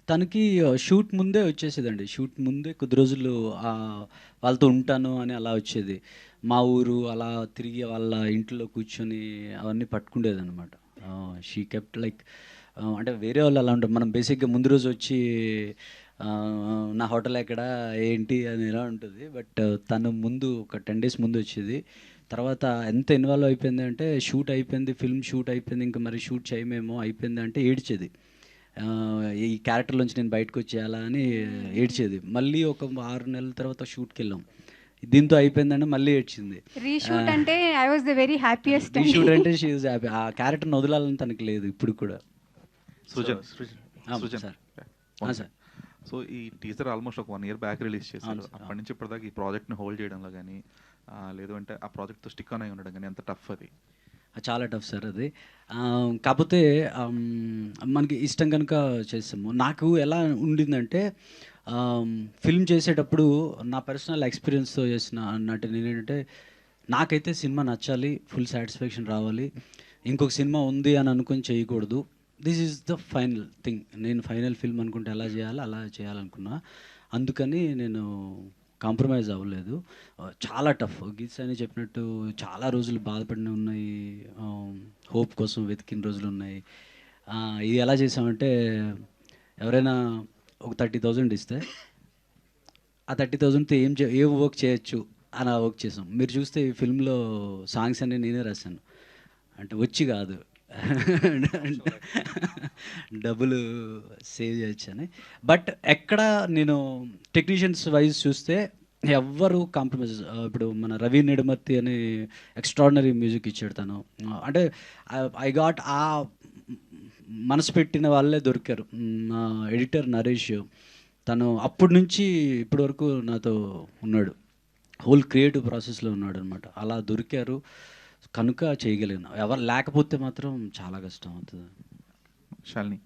తనకి షూట్ ముందే వచ్చేసేదండి. షూట్ ముందే కొద్ది రోజులు వాళ్ళతో ఉంటాను అని అలా వచ్చేది. మా ఊరు అలా తిరిగి వాళ్ళ ఇంట్లో కూర్చొని అవన్నీ పట్టుకుండేదనమాట. షీ కెప్ట్ లైక్ అంటే వేరే వాళ్ళు అలా ఉంటారు. మనం బేసిక్‌గా ముందు రోజు వచ్చి నా హోటల్ ఎక్కడ? ఏంటి? అని ఇలా ఉంటది. బట్ తను ముందు ఒక 10 డేస్ ముందు వచ్చేది. తర్వాత ఎంత ఇన్వాల్వ్ అయిపోయింది అంటే షూట్ అయిపోయింది, ఫిల్మ్ షూట్ అయిపోయింది. ఇంక మరి షూట్ చేయమేమో అయిపోయింది అంటే ఏడ్చేది. ఈ క్యారెక్టర్‌లోంచి నేను బయటకొచ్చేయాలా అని ఏడ్చేది. మళ్ళీ ఒక 6 నెలల తర్వాత షూట్‌కెళ్ళాం. దీంతో అయిపోయిందంటే మళ్ళీ ఏడ్చింది. రీషూట్ ఆహ్, అంటే I was the very happiest అండి. రీషూట్ అంటే షీ ఈజ్ హ్యాపీ. ఆ క్యారెక్టర్‌ని వదలాలని తనకి లేదు ఇప్పుడు కూడా. So Srujan Srujan Srujan sir. One sir. So ఈ టీజర్ ఆల్మోస్ట్ ఒక 1 ఇయర్ బ్యాక్ రిలీజ్ చేశారు. అవును సార్. అప్పటి నుంచి ఇప్పటిదాకా ఈ ప్రాజెక్ట్ని హోల్డ్ చేయడంలో కానీ లేదు అంటే ఆ ప్రాజెక్ట్తో స్టిక్ ఆన్ అయి ఉండడం కానీ ఎంత టఫ్ అది. చాలా టఫ్ సార్ అది. కాపోతే మనకి ఇష్టం కనుక చేసాము. నాకు ఎలా ఉండిందంటే ఫిల్మ్ చేసేటప్పుడు నా పర్సనల్ ఎక్స్‌పీరియన్స్‌తో చేసిన నటి నేనేంటంటే నాకైతే సినిమా నచ్చాలి, ఫుల్ సాటిస్ఫాక్షన్ రావాలి. ఇంకొక సినిమా ఉంది అని అనుకొని చేయకూడదు. This is the final thing. నేను ఫైనల్ ఫిల్మ్ అనుకుంటే ఎలా చేయాలో అలా చేయాలనుకున్నా. అందుకని నేను కాంప్రమైజ్ అవ్వలేదు. చాలా టఫ్. గీత్స్ అని చెప్పినట్టు చాలా రోజులు బాధపడినవి ఉన్నాయి. హోప్ కోసం వెతికిన రోజులున్నాయి. ఇది ఎలా చేసామంటే ఎవరైనా ఒక 30,000 ఇస్తే ఆ 30,000తో ఏం వర్క్ చేయొచ్చు అని ఆ వర్క్ చేసాం. మీరు చూస్తే ఈ ఫిల్మ్‌లో సాంగ్స్ అన్నీ నేనే రాశాను. అంటే వచ్చి కాదు. డబ్బులు సేవ్ చేయొచ్చని. బట్ ఎక్కడ నేను టెక్నీషియన్స్ వైజ్ చూస్తే ఎవ్వరు కాంప్రమైజ్ ఇప్పుడు మన రవి నిడమర్తి అని ఎక్స్ట్రాడినరీ మ్యూజిక్ ఇచ్చాడు తను. అంటే ఐ గాట్ మనసు పెట్టిన వాళ్ళే దొరికారు. మా ఎడిటర్ నరేష్ తను అప్పటి నుంచి ఇప్పటి వరకు నాతో ఉన్నాడు. హోల్ క్రియేటివ్ ప్రాసెస్‌లో ఉన్నాడనమాట. అలా దొరికారు కనుక చేయగలిగాను. ఎవరు లేకపోతే మాత్రం చాలా కష్టం అవుతుంది. శాలిని